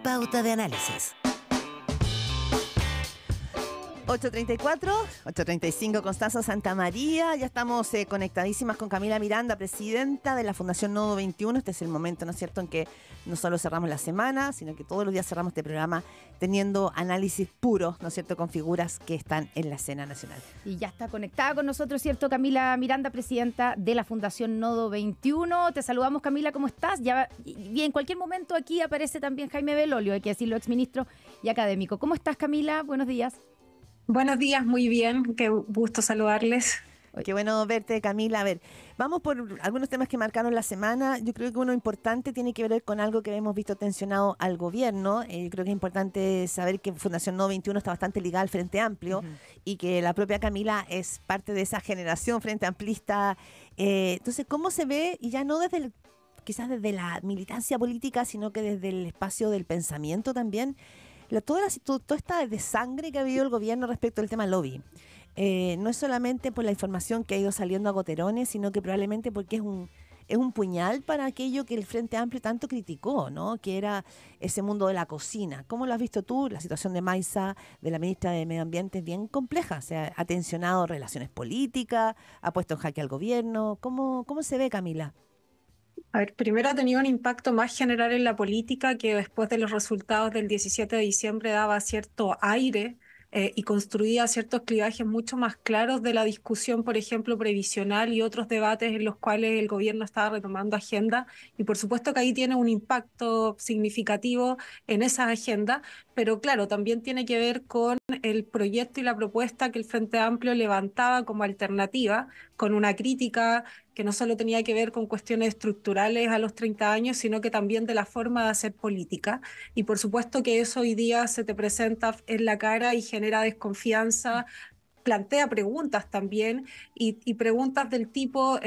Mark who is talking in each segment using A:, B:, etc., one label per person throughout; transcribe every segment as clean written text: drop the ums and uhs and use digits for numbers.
A: Pauta de Análisis. 8:34, 8:35, Constanza Santamaría. Ya estamos conectadísimas con Camila Miranda, presidenta de la Fundación Nodo 21. Este es el momento, ¿no es cierto?, en que no solo cerramos la semana, sino que todos los días cerramos este programa teniendo análisis puros, ¿no es cierto?, con figuras que están en la escena nacional.
B: Y ya está conectada con nosotros, ¿cierto?, Camila Miranda, presidenta de la Fundación Nodo 21. Te saludamos, Camila, ¿cómo estás? Y en cualquier momento aquí aparece también Jaime Belolio, hay que decirlo, exministro y académico. ¿Cómo estás, Camila? Buenos días.
C: Buenos días, muy bien, qué gusto saludarles.
A: Qué bueno verte, Camila. A ver, vamos por algunos temas que marcaron la semana. Yo creo que uno importante tiene que ver con algo que hemos visto tensionado al gobierno. Yo creo que es importante saber que Fundación Nodo 21 está bastante ligada al Frente Amplio y que la propia Camila es parte de esa generación Frente Amplista. Entonces, ¿cómo se ve? Y ya no desde quizás desde la militancia política, sino que desde el espacio del pensamiento también. Toda esta desangre que ha habido el gobierno respecto al tema lobby. No es solamente por la información que ha ido saliendo a goterones, sino que probablemente porque es un puñal para aquello que el Frente Amplio tanto criticó, ¿no?, que era ese mundo de la cocina. ¿Cómo lo has visto tú? La situación de Maiza, de la ministra de Medio Ambiente, es bien compleja. Se ha tensionado relaciones políticas, ha puesto en jaque al gobierno. ¿Cómo se ve, Camila?
C: A ver, primero ha tenido un impacto más general en la política que después de los resultados del 17 de diciembre daba cierto aire y construía ciertos clivajes mucho más claros de la discusión, por ejemplo, previsional y otros debates en los cuales el gobierno estaba retomando agenda. Y por supuesto que ahí tiene un impacto significativo en esa agenda, pero claro, también tiene que ver con el proyecto y la propuesta que el Frente Amplio levantaba como alternativa, con una crítica que no solo tenía que ver con cuestiones estructurales a los 30 años, sino que también de la forma de hacer política. Y por supuesto que eso hoy día se te presenta en la cara y genera desconfianza, plantea preguntas también y preguntas del tipo,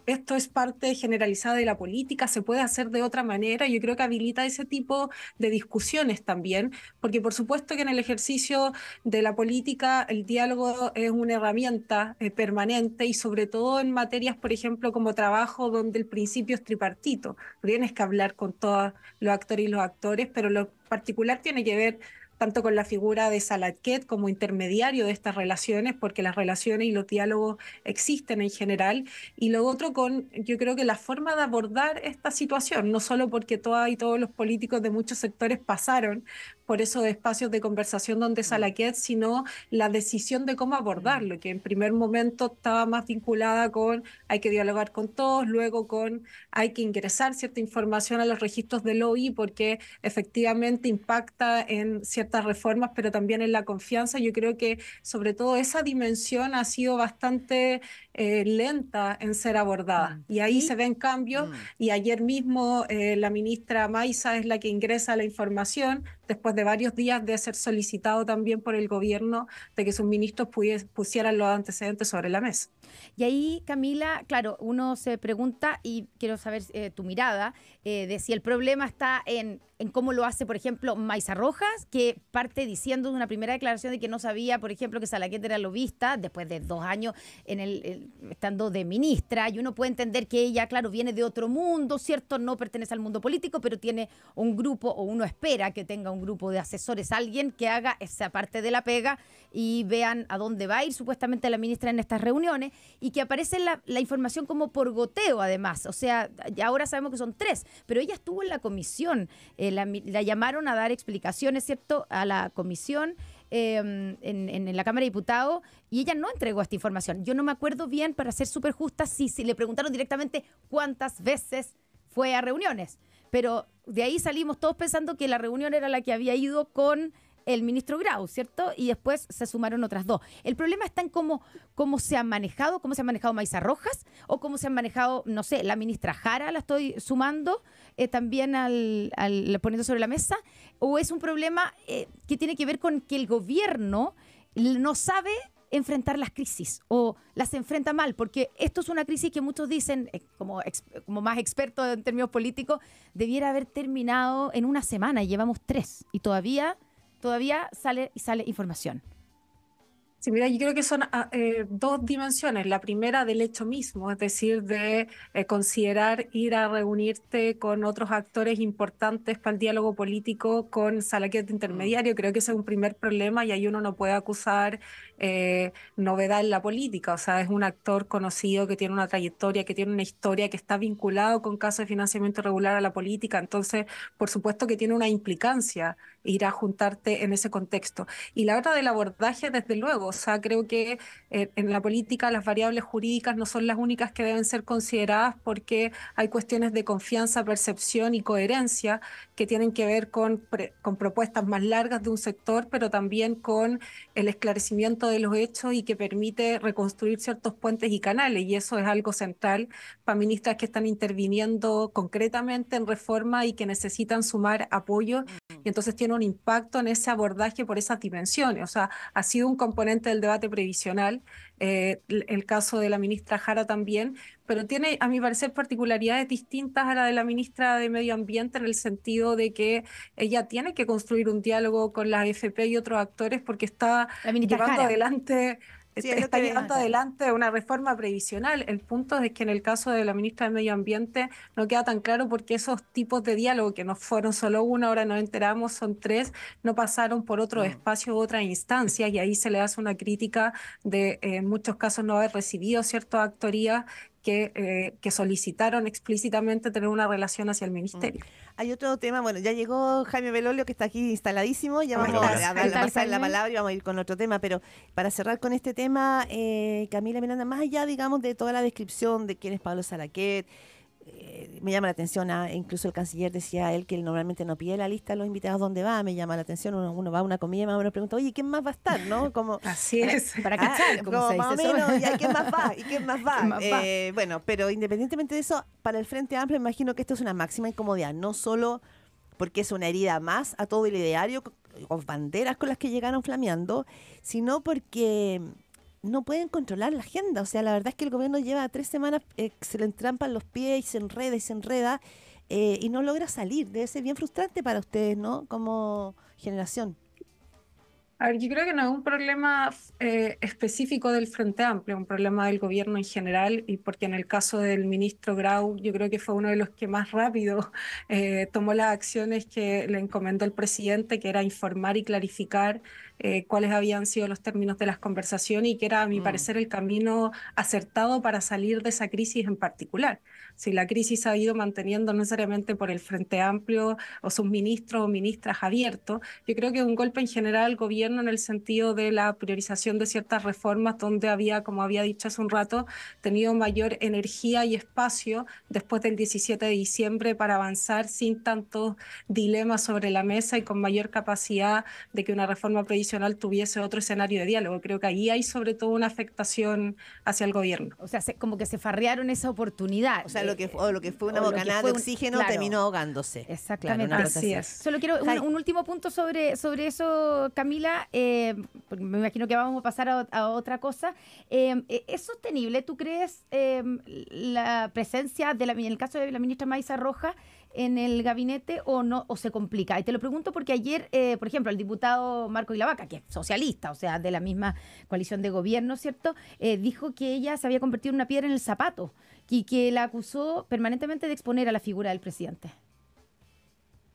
C: ¿esto es parte generalizada de la política? ¿Se puede hacer de otra manera? Yo creo que habilita ese tipo de discusiones también, porque por supuesto que en el ejercicio de la política el diálogo es una herramienta permanente y sobre todo en materias, por ejemplo, como trabajo, donde el principio es tripartito. Tienes que hablar con todos los actores, pero lo particular tiene que ver tanto con la figura de Salaquet como intermediario de estas relaciones, porque las relaciones y los diálogos existen en general, y lo otro con, yo creo que la forma de abordar esta situación, no solo porque todas y todos los políticos de muchos sectores pasaron por esos espacios de conversación donde Salaquet, sino la decisión de cómo abordarlo, que en primer momento estaba más vinculada con hay que dialogar con todos, luego con hay que ingresar cierta información a los registros del OI porque efectivamente impacta en ciertas reformas, pero también en la confianza. Yo creo que sobre todo esa dimensión ha sido bastante lenta en ser abordada. Y ahí se ven cambios y ayer mismo la ministra Maiza es la que ingresa la información después de varios días de ser solicitado también por el gobierno de que sus ministros pusieran los antecedentes sobre la mesa.
B: Y ahí, Camila, claro, uno se pregunta, y quiero saber tu mirada, de si el problema está en cómo lo hace, por ejemplo, Maiza Rojas, que parte diciendo de una primera declaración de que no sabía, por ejemplo, que Salaquet era lobista, después de 2 años estando de ministra, y uno puede entender que ella, claro, viene de otro mundo, ¿cierto? No pertenece al mundo político, pero tiene un grupo, o uno espera que tenga un grupo de asesores, alguien que haga esa parte de la pega y vean a dónde va a ir supuestamente la ministra en estas reuniones, y que aparece la información como por goteo además, o sea, ahora sabemos que son 3, pero ella estuvo en la comisión, la llamaron a dar explicaciones, ¿cierto?, a la comisión en la Cámara de Diputados, y ella no entregó esta información. Yo no me acuerdo bien, para ser súper justa, si le preguntaron directamente cuántas veces fue a reuniones, pero de ahí salimos todos pensando que la reunión era la que había ido con el ministro Grau, ¿cierto? Y después se sumaron otras 2. El problema está en cómo se ha manejado Maiza Rojas, o cómo se han manejado, no sé, la ministra Jara, la estoy sumando también al poniendo sobre la mesa, o es un problema que tiene que ver con que el gobierno no sabe enfrentar las crisis o las enfrenta mal, porque esto es una crisis que muchos dicen, como más expertos en términos políticos, debiera haber terminado en una semana y llevamos 3 y todavía sale información.
C: Sí, mira, yo creo que son dos dimensiones. La primera del hecho mismo, es decir, de considerar ir a reunirte con otros actores importantes para el diálogo político con Salaquet de intermediario. Creo que ese es un primer problema y ahí uno no puede acusar novedad en la política. O sea, es un actor conocido que tiene una trayectoria, que tiene una historia, que está vinculado con casos de financiamiento irregular a la política. Entonces, por supuesto que tiene una implicancia ir a juntarte en ese contexto. Y la otra del abordaje, desde luego, o sea, creo que en la política las variables jurídicas no son las únicas que deben ser consideradas porque hay cuestiones de confianza, percepción y coherencia que tienen que ver con propuestas más largas de un sector, pero también con el esclarecimiento de los hechos y que permite reconstruir ciertos puentes y canales. Y eso es algo central para ministras que están interviniendo concretamente en reforma y que necesitan sumar apoyo. Y entonces tiene un impacto en ese abordaje por esas dimensiones. O sea, ha sido un componente del debate previsional, el caso de la ministra Jara también, pero tiene, a mi parecer, particularidades distintas a la de la ministra de Medio Ambiente en el sentido de que ella tiene que construir un diálogo con la AFP y otros actores porque está
B: La ministra
C: llevando
B: Jara.
C: adelante
A: Sí, es lo
C: está
A: que...
C: llevando adelante una reforma previsional. El punto es que en el caso de la ministra de Medio Ambiente no queda tan claro porque esos tipos de diálogo, que no fueron solo una, ahora nos enteramos, son tres, no pasaron por otro espacio u otras instancias y ahí se le hace una crítica de en muchos casos no haber recibido ciertas actorías que solicitaron explícitamente tener una relación hacia el ministerio.
A: Hay otro tema, bueno, ya llegó Jaime Belolio que está aquí instaladísimo, ya
C: ¿Cómo
A: vamos
C: estás?
A: a
B: ¿Qué tal,
A: pasar la
B: Jaime?
A: palabra y vamos a ir con otro tema, pero para cerrar con este tema, Camila Miranda, más allá, digamos, de toda la descripción de quién es Pablo Salaquet, me llama la atención, incluso el canciller decía él que él normalmente no pide la lista de los invitados donde va, me llama la atención, uno va a una comida y más o menos pregunta, oye, ¿quién más va a estar? ¿No? Como,
C: Así es.
B: Para cachar, como
A: como
B: se
A: más o
B: dice eso.
A: menos, ¿y quién más va? ¿Y quién más va?
B: ¿Quién más va?
A: Bueno, pero independientemente de eso, para el Frente Amplio, me imagino que esto es una máxima incomodidad, no solo porque es una herida más a todo el ideario o banderas con las que llegaron flameando, sino porque no pueden controlar la agenda. O sea, la verdad es que el gobierno lleva 3 semanas, se le entrampan los pies y se enreda y no logra salir. Debe ser bien frustrante para ustedes, ¿no? Como generación.
C: A ver, yo creo que no es un problema específico del Frente Amplio, es un problema del gobierno en general, y porque en el caso del ministro Grau, yo creo que fue uno de los que más rápido tomó las acciones que le encomendó el presidente, que era informar y clarificar cuáles habían sido los términos de las conversaciones y que era, a mi parecer, el camino acertado para salir de esa crisis en particular. Si la crisis ha ido manteniendo no necesariamente por el Frente Amplio o sus ministros o ministras abiertos, yo creo que es un golpe en general al gobierno en el sentido de la priorización de ciertas reformas donde había, como había dicho hace un rato, tenido mayor energía y espacio después del 17 de diciembre para avanzar sin tantos dilemas sobre la mesa y con mayor capacidad de que una reforma previsional tuviese otro escenario de diálogo. Creo que ahí hay sobre todo una afectación hacia el gobierno.
B: O sea, como que se farrearon esa oportunidad.
A: O sea, lo que fue una
B: o lo que
A: bocanada
B: fue
A: de
B: un-
A: oxígeno
B: claro.
A: terminó ahogándose.
B: Exactamente.
A: Claro, una cosa
C: Así
A: así.
C: es.
B: Solo quiero
A: Jai-
B: un último punto sobre eso, Camila, porque me imagino que vamos a pasar a otra cosa. ¿Es sostenible, tú crees, la presencia, en el caso de la ministra Maísa Roja, en el gabinete o no, o se complica? Y te lo pregunto porque ayer, por ejemplo, el diputado Marco Ilavaca, que es socialista, o sea, de la misma coalición de gobierno, ¿cierto?, dijo que ella se había convertido en una piedra en el zapato y que la acusó permanentemente de exponer a la figura del presidente.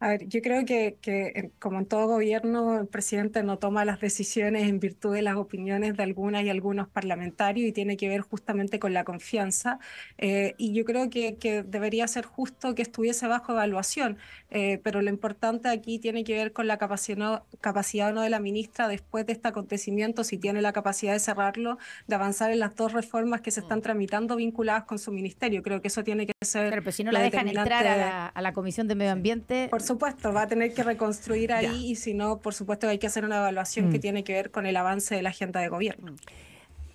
C: A ver, yo creo que como en todo gobierno, el presidente no toma las decisiones en virtud de las opiniones de algunas y algunos parlamentarios y tiene que ver justamente con la confianza. Y yo creo que debería ser justo que estuviese bajo evaluación, pero lo importante aquí tiene que ver con la capacidad o no de la ministra después de este acontecimiento, si tiene la capacidad de cerrarlo, de avanzar en las dos reformas que se están tramitando vinculadas con su ministerio. Creo que eso tiene que ser
B: Pero pues si no
C: lo
B: la dejan
C: determinante.
B: entrar a la Comisión de Medio Ambiente.
C: Por supuesto, va a tener que reconstruir ahí
A: Ya.
C: y si no, por supuesto que hay que hacer una evaluación que tiene que ver con el avance de la agenda de gobierno.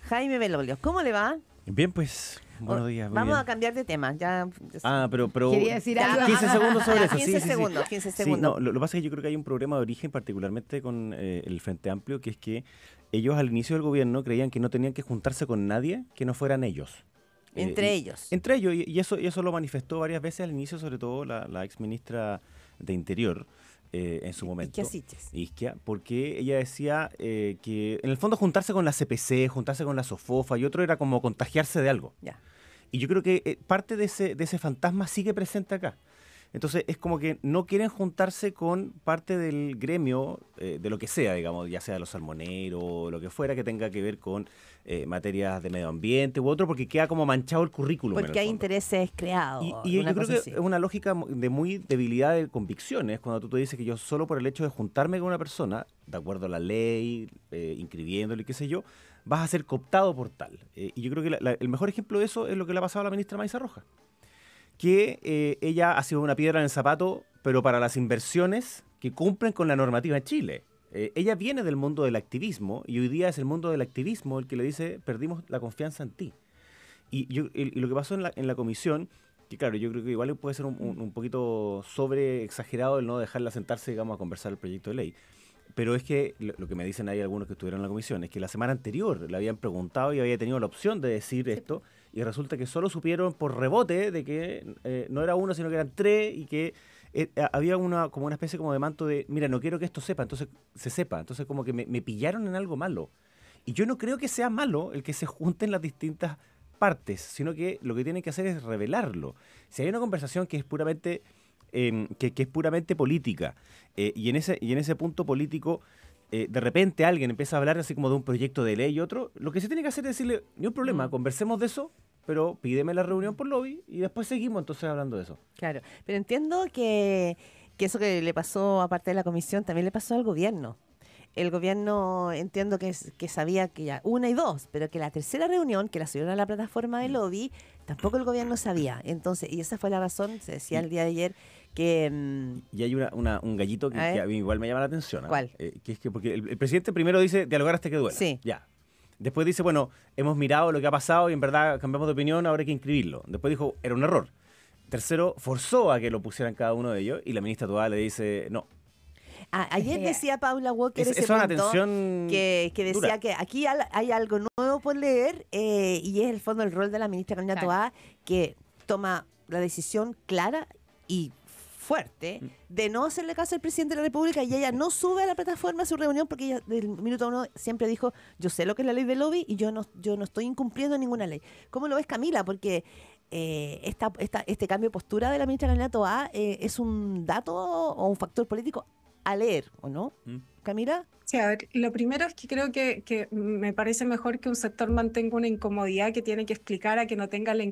A: Jaime Belolio, ¿cómo le va?
D: Bien, pues, buenos días. muy
A: Vamos
D: bien.
A: a cambiar de tema. Ya,
D: Pero
B: Quería decir
A: Ya,
B: algo.
D: 15 segundos sobre eso.
A: 15 segundos, 15
D: Sí,
A: segundos.
D: no, lo que pasa es que yo creo que hay un problema de origen, particularmente con el Frente Amplio, que es que ellos al inicio del gobierno creían que no tenían que juntarse con nadie que no fueran ellos.
A: Entre ellos.
D: Entre ellos, y eso lo manifestó varias veces al inicio, sobre todo la ex ministra de Interior, en su momento.
A: Isquia,
D: porque ella decía que en el fondo juntarse con la CPC, juntarse con la SOFOFA y otro era como contagiarse de algo.
A: Ya.
D: Y yo creo que parte de ese fantasma sigue presente acá. Entonces es como que no quieren juntarse con parte del gremio, de lo que sea, digamos, ya sea los salmoneros o lo que fuera que tenga que ver con materias de medio ambiente u otro, porque queda como manchado el currículum.
A: Porque hay intereses creados.
D: Y yo creo que es una lógica de muy debilidad de convicciones, cuando tú te dices que yo solo por el hecho de juntarme con una persona, de acuerdo a la ley, inscribiéndole, qué sé yo, vas a ser cooptado por tal. Y yo creo que el mejor ejemplo de eso es lo que le ha pasado a la ministra Maísa Rojas, que ella ha sido una piedra en el zapato, pero para las inversiones que cumplen con la normativa en Chile. Ella viene del mundo del activismo y hoy día es el mundo del activismo el que le dice, perdimos la confianza en ti. Y lo que pasó en la comisión, que claro, yo creo que igual puede ser un poquito sobre exagerado el no dejarla sentarse, digamos, a conversar el proyecto de ley. Pero es que lo que me dicen ahí algunos que estuvieron en la comisión es que la semana anterior le habían preguntado y había tenido la opción de decir esto, y resulta que solo supieron por rebote de que no era uno, sino que eran tres, y que había como una especie como de manto de, mira, no quiero que esto se sepa, entonces como que me pillaron en algo malo. Y yo no creo que sea malo el que se junten las distintas partes, sino que lo que tienen que hacer es revelarlo. Si hay una conversación que es puramente que es puramente política, y en ese punto político de repente alguien empieza a hablar así como de un proyecto de ley y otro, lo que se tiene que hacer es decirle, ni un problema, conversemos de eso, pero pídeme la reunión por lobby y después seguimos entonces hablando de eso.
A: Claro, pero entiendo que eso que le pasó aparte de la comisión también le pasó al gobierno. El gobierno entiendo que sabía que ya una y dos, pero que la tercera reunión, que la subieron a la plataforma de lobby, tampoco el gobierno sabía. Entonces, y esa fue la razón, se decía el día de ayer, que...
D: Y hay un gallito que a mí igual me llama la atención.
A: ¿Cuál?
D: Que es que porque el presidente primero dice dialogar hasta que duela.
A: Sí.
D: Ya. Después dice, bueno, hemos mirado lo que ha pasado y en verdad cambiamos de opinión, ahora hay que inscribirlo. Después dijo, era un error. Tercero, forzó a que lo pusieran cada uno de ellos y la ministra Toá le dice, no.
A: Ayer decía Paula Walker
D: es una atención
A: que decía
D: dura.
A: que aquí hay algo nuevo por leer y es el fondo el rol de la ministra Carolina Toá, que toma la decisión clara y fuerte de no hacerle caso al presidente de la República, y ella no sube a la plataforma a su reunión porque ella del minuto uno siempre dijo, yo sé lo que es la ley del lobby y yo no estoy incumpliendo ninguna ley. ¿Cómo lo ves, Camila? Porque este cambio de postura de la ministra Carolina Toá es un dato o un factor político a leer, ¿o no? Camila.
C: Sí, a ver, lo primero es que creo que me parece mejor que un sector mantenga una incomodidad que tiene que explicar a que no tenga la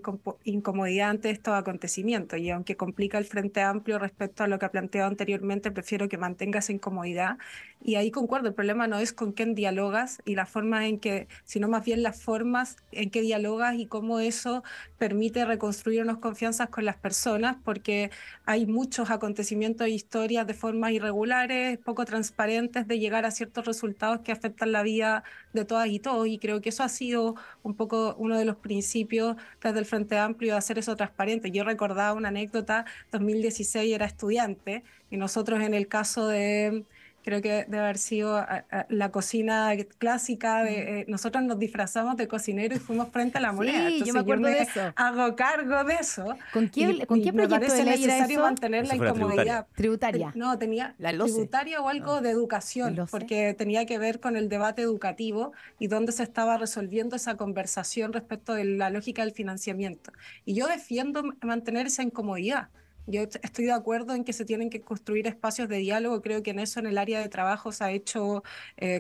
C: incomodidad ante estos acontecimientos. Y aunque complica el Frente Amplio respecto a lo que ha planteado anteriormente, prefiero que mantenga esa incomodidad. Y ahí concuerdo, el problema no es con quién dialogas y la forma en que, sino más bien las formas en que dialogas y cómo eso permite reconstruir unas confianzas con las personas, porque hay muchos acontecimientos e historias de formas irregulares, poco transparentes, de llegar a ciertos resultados que afectan la vida de todas y todos, y creo que eso ha sido un poco uno de los principios desde el Frente Amplio de hacer eso transparente. Yo recordaba una anécdota, 2016 era estudiante, y nosotros en el caso de... Creo que debe haber sido la cocina clásica. Nosotros nos disfrazamos de cocinero y fuimos frente a la moneda. Entonces,
B: yo me acuerdo de eso.
C: Hago cargo de eso.
B: ¿Con qué
C: me
B: proyecto
C: parece
B: de ley era
C: necesario
B: eso?
C: mantener la incomodidad.
B: Tributaria.
C: No, tenía
A: La LOCE.
C: tributaria o algo de educación, porque tenía que ver con el debate educativo y dónde se estaba resolviendo esa conversación respecto de la lógica del financiamiento. Y yo defiendo mantener esa incomodidad. Yo estoy de acuerdo en que se tienen que construir espacios de diálogo. Creo que en eso, en el área de trabajo, se ha hecho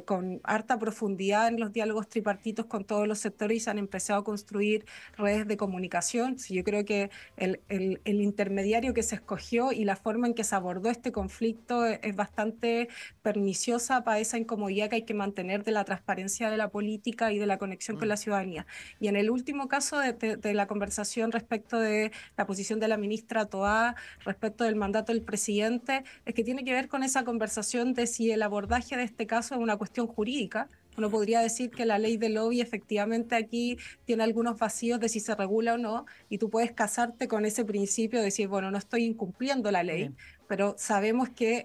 C: con harta profundidad en los diálogos tripartitos con todos los sectores y se han empezado a construir redes de comunicación. Sí, yo creo que el intermediario que se escogió y la forma en que se abordó este conflicto es bastante perniciosa para esa incomodidad que hay que mantener de la transparencia de la política y de la conexión con la ciudadanía. Y en el último caso de la conversación respecto de la posición de la ministra Toá respecto del mandato del presidente, es que tiene que ver con esa conversación de si el abordaje de este caso es una cuestión jurídica. Uno podría decir que la ley del lobby efectivamente aquí tiene algunos vacíos de si se regula o no, y tú puedes casarte con ese principio de decir, bueno, no estoy incumpliendo la ley, pero sabemos que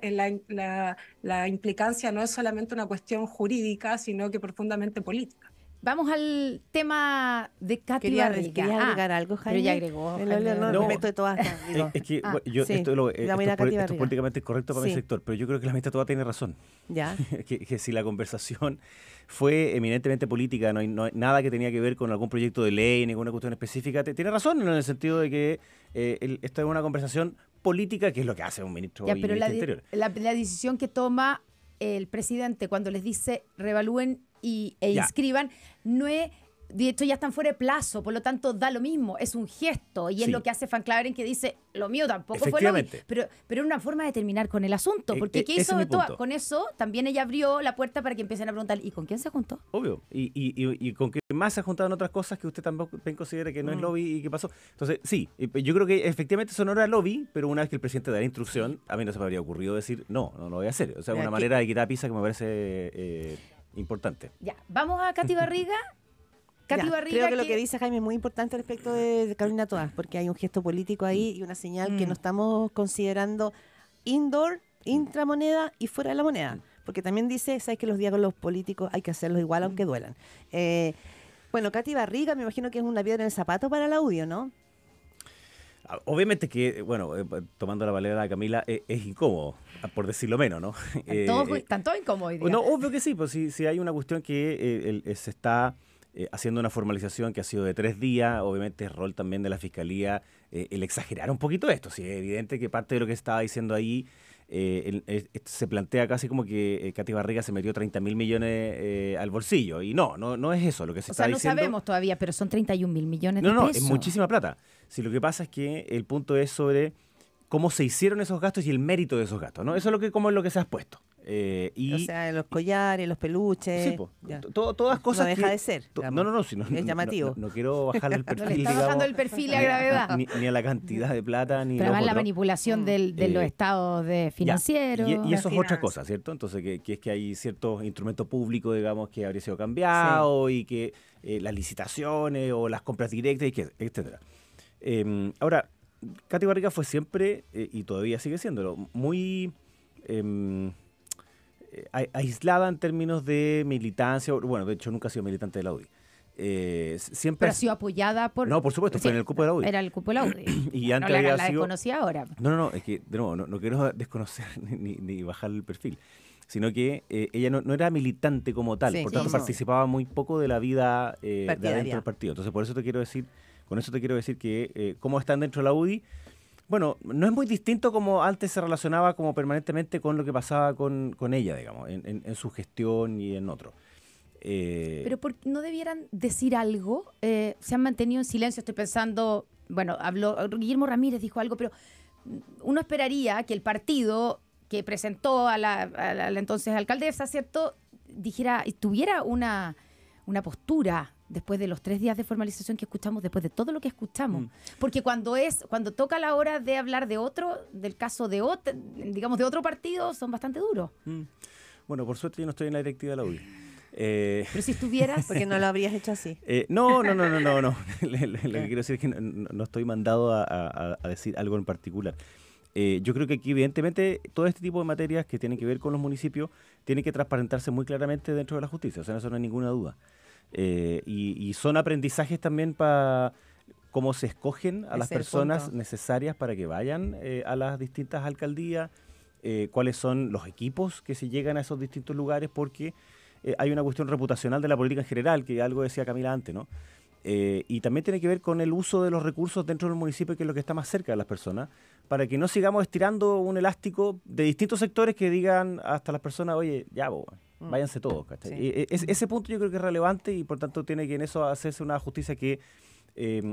C: la implicancia no es solamente una cuestión jurídica, sino que profundamente política.
B: Vamos al tema de Katy
A: Quería
B: Barriga.
A: agregar algo, Jaime.
B: Pero ya agregó.
A: No,
D: No.
A: respeto de todas.
D: Es que
A: Ah,
D: bueno, yo,
A: sí.
D: esto,
A: Vamos a ir a
D: esto
A: Katy
D: es
A: Barriga.
D: políticamente correcto para mi
A: Sí.
D: sector, pero yo creo que la amistad toda tiene razón.
A: Ya.
D: Que si la conversación fue eminentemente política, no hay nada que tenía que ver con algún proyecto de ley, ninguna cuestión específica, tiene razón en el sentido de que esto es una conversación política, que es lo que hace un ministro
B: Ya,
D: y
B: pero
D: ministro interior.
B: la decisión que toma el presidente cuando les dice revalúen e
D: Ya.
B: inscriban, no es... De hecho, ya están fuera de plazo, por lo tanto, da lo mismo. Es un gesto y es
D: Sí.
B: lo que hace Van Claveren, que dice, lo mío tampoco fue lo
D: Efectivamente.
B: mío. Pero es una forma de terminar con el asunto. Porque ¿qué
D: ese
B: hizo
D: es mi
B: Toa?
D: punto.
B: Con eso también ella abrió la puerta para que empiecen a preguntar, ¿y con quién se juntó?
D: Obvio. Y con que más se ha juntado en otras cosas que usted tampoco considera que no es lobby y qué pasó. Entonces, sí, yo creo que efectivamente eso no era lobby, pero una vez que el presidente da la instrucción, a mí no se me habría ocurrido decir, no lo voy a hacer. O sea,
A: Ya,
D: una
A: ¿qué?
D: manera de quitar pizza que me parece importante.
B: Ya, vamos a Katy Barriga. Katy
A: Ya,
B: Barriga,
A: creo que lo que dice Jaime es muy importante respecto de Carolina Toás, porque hay un gesto político ahí y una señal que no estamos considerando intramoneda y fuera de la moneda. Porque también dice, sabes que los diálogos políticos hay que hacerlos igual aunque duelan. Bueno, Katy Barriga me imagino que es una piedra en el zapato para el audio, ¿no?
D: Obviamente que, bueno, tomando la palabra de Camila, es incómodo, por decirlo menos, ¿no?
B: Están todos incómodos hoy día.
D: No, obvio que sí, pues si hay una cuestión que se está haciendo una formalización que ha sido de 3 días, obviamente es rol también de la Fiscalía el exagerar un poquito esto. Sí, es evidente que parte de lo que estaba diciendo ahí se plantea casi como que Katy Barriga se metió 30.000 millones al bolsillo, y no es eso lo que se
B: O
D: está
B: sea, no
D: diciendo.
B: sabemos todavía, pero son 31.000 millones de
D: No,
B: pesos.
D: es muchísima plata. Si lo que pasa es que el punto es sobre cómo se hicieron esos gastos y el mérito de esos gastos, ¿no? Eso es como es lo que se ha expuesto.
A: O sea, los collares, los peluches.
D: Sí, po.
A: Ya.
D: Todas cosas
A: No deja
D: que...
A: de ser, digamos.
D: No, si no,
A: Es llamativo.
D: No quiero bajar el
B: No
D: perfil,
B: le está
D: digamos,
B: bajando el perfil a gravedad.
D: ni a la cantidad de plata, ni
B: Pero
D: lo
B: además la
D: otro.
B: manipulación de los estados
D: Ya,
B: financieros.
D: Y eso es
C: Las
D: otra
C: finanzas.
D: cosa, ¿cierto? Entonces, que es que hay ciertos instrumentos públicos, digamos, que habría sido cambiado y que las licitaciones o las compras directas, etcétera. Ahora, Katy Barriga fue siempre, y todavía sigue siéndolo, muy aislada en términos de militancia. Bueno, de hecho, nunca ha sido militante de la UDI. Siempre
B: Pero ha sido apoyada por...
D: No, por supuesto, fue en el cupo de la UDI.
B: Era el cupo de la UDI.
D: Y antes
B: no
D: había
B: la
D: sido...
B: desconocía ahora.
D: No, es que, de nuevo, no quiero desconocer ni bajar el perfil, sino que ella no era militante como tal,
A: Sí,
D: por tanto
A: sí.
D: participaba muy poco de la vida de
A: Partidaria.
D: adentro del partido. Entonces, por eso te quiero decir, con eso te quiero decir que cómo están dentro de la UDI, bueno, no es muy distinto como antes se relacionaba como permanentemente con lo que pasaba con ella, digamos, en su gestión y en otro.
B: Pero ¿no debieran decir algo? Se han mantenido en silencio, estoy pensando... Bueno, Guillermo Ramírez dijo algo, pero uno esperaría que el partido que presentó a la entonces alcaldesa, ¿cierto?, dijera, tuviera una postura después de los 3 días de formalización que escuchamos, después de todo lo que escuchamos. Porque cuando toca la hora de hablar de otro, del caso de otro, digamos, de otro partido, son bastante duros.
D: Bueno, por suerte yo no estoy en la directiva de la UDI.
B: Pero si estuvieras...
A: Porque no lo habrías hecho así.
D: No. Lo que quiero decir es que no estoy mandado a decir algo en particular. Yo creo que aquí, evidentemente, todo este tipo de materias que tienen que ver con los municipios tienen que transparentarse muy claramente dentro de la justicia. O sea, eso no hay ninguna duda. Y son aprendizajes también para cómo se escogen a las
A: Ese es el
D: personas
A: punto.
D: necesarias para que vayan a las distintas alcaldías, cuáles son los equipos que se llegan a esos distintos lugares, porque hay una cuestión reputacional de la política en general, que algo decía Camila antes, ¿no? Y también tiene que ver con el uso de los recursos dentro del municipio, que es lo que está más cerca de las personas, para que no sigamos estirando un elástico de distintos sectores que digan hasta las personas, oye, ya, váyanse todos, ¿cachai?
A: Sí.
D: Ese punto yo creo que es relevante y por tanto tiene que en eso hacerse una justicia que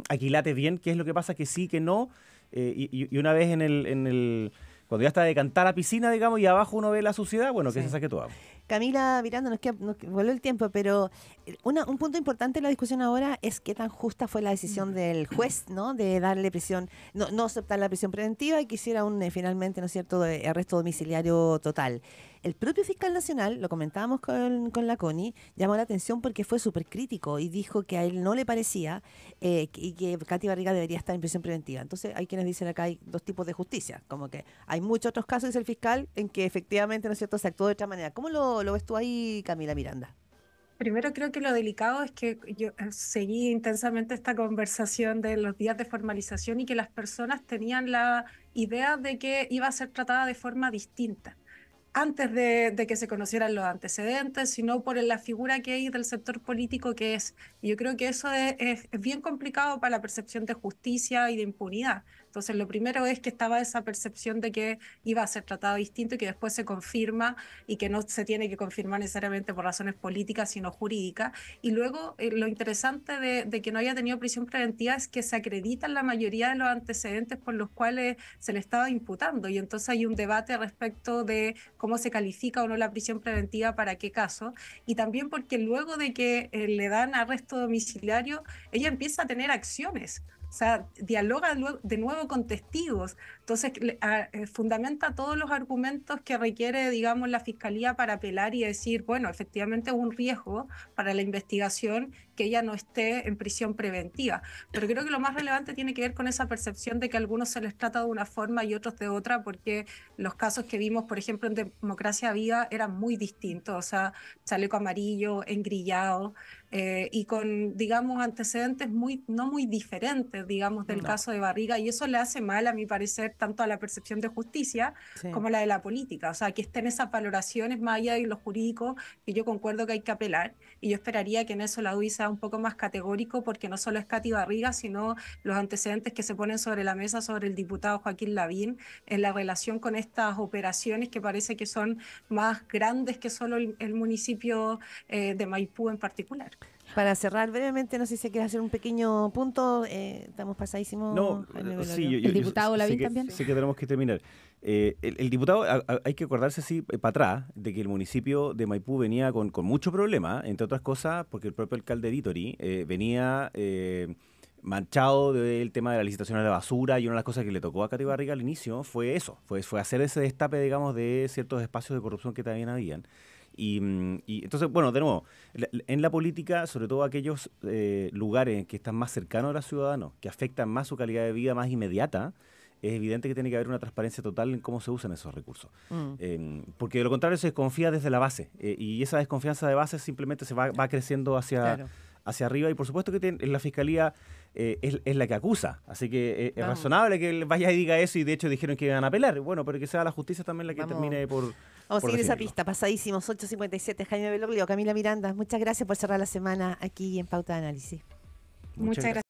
D: aquilate bien qué es lo que pasa, que sí, que no, y una vez cuando ya está de cantar la piscina, digamos, y abajo uno ve la suciedad, bueno, que
A: Sí.
D: se saque todo.
A: Camila Miranda, nos volvió el tiempo, pero un punto importante en la discusión ahora es qué tan justa fue la decisión del juez, ¿no?, de darle prisión, no aceptar la prisión preventiva y que hiciera finalmente, ¿no es cierto?, de arresto domiciliario total. El propio fiscal nacional, lo comentábamos con la Connie, llamó la atención porque fue súper crítico y dijo que a él no le parecía y que Katy Barriga debería estar en prisión preventiva. Entonces hay quienes dicen acá hay 2 tipos de justicia, como que hay muchos otros casos, dice el fiscal, en que efectivamente, ¿no es cierto?, se actuó de otra manera. ¿Cómo lo ves tú ahí, Camila Miranda?
C: Primero creo que lo delicado es que yo seguí intensamente esta conversación de los días de formalización y que las personas tenían la idea de que iba a ser tratada de forma distinta antes de que se conocieran los antecedentes, sino por la figura que hay del sector político que es. Y yo creo que eso es bien complicado para la percepción de justicia y de impunidad. Entonces, lo primero es que estaba esa percepción de que iba a ser tratado distinto y que después se confirma y que no se tiene que confirmar necesariamente por razones políticas, sino jurídicas. Y luego, lo interesante de que no haya tenido prisión preventiva es que se acreditan la mayoría de los antecedentes por los cuales se le estaba imputando. Y entonces hay un debate respecto de cómo se califica o no la prisión preventiva para qué caso. Y también porque luego de que le dan arresto domiciliario, ella empieza a tener acciones. O sea, dialoga de nuevo con testigos. Entonces, fundamenta todos los argumentos que requiere, digamos, la fiscalía para apelar y decir, bueno, efectivamente es un riesgo para la investigación que ella no esté en prisión preventiva. Pero creo que lo más relevante tiene que ver con esa percepción de que a algunos se les trata de una forma y otros de otra, porque los casos que vimos, por ejemplo, en Democracia Viva eran muy distintos. O sea, chaleco amarillo, engrillado, y con, digamos, antecedentes no muy diferentes, digamos, del caso de Barriga, y eso le hace mal, a mi parecer, tanto a la percepción de justicia como a la de la política. O sea, que estén esas valoraciones más allá de lo jurídico, que yo concuerdo que hay que apelar, y yo esperaría que en eso la UDI sea un poco más categórico, porque no solo es Katy Barriga, sino los antecedentes que se ponen sobre la mesa sobre el diputado Joaquín Lavín en la relación con estas operaciones que parece que son más grandes que solo el municipio de Maipú en particular.
A: Para cerrar brevemente, no sé si se quiere hacer un pequeño punto. Estamos pasadísimos.
D: No, sí,
B: ¿El diputado Lavín también?
D: Sí que tenemos que terminar. El diputado, hay que acordarse así para atrás, de que el municipio de Maipú venía con mucho problema, entre otras cosas, porque el propio alcalde Vítori venía manchado del tema de las licitaciones de basura, y una de las cosas que le tocó a Katy Barriga al inicio fue eso, fue hacer ese destape, digamos, de ciertos espacios de corrupción que también habían. Y entonces, bueno, de nuevo, en la política, sobre todo aquellos lugares que están más cercanos a los ciudadanos, que afectan más su calidad de vida más inmediata, es evidente que tiene que haber una transparencia total en cómo se usan esos recursos. Porque de lo contrario se desconfía desde la base, y esa desconfianza de base simplemente se va creciendo hacia arriba, y por supuesto que la Fiscalía es la que acusa, así que es razonable que él vaya y diga eso, y de hecho dijeron que iban a apelar, bueno, pero que sea la justicia también la que termine por...
A: Vamos a seguir esa pista, pasadísimos, 8:57, Jaime Beloglio, Camila Miranda, muchas gracias por cerrar la semana aquí en Pauta de Análisis.
C: Muchas gracias.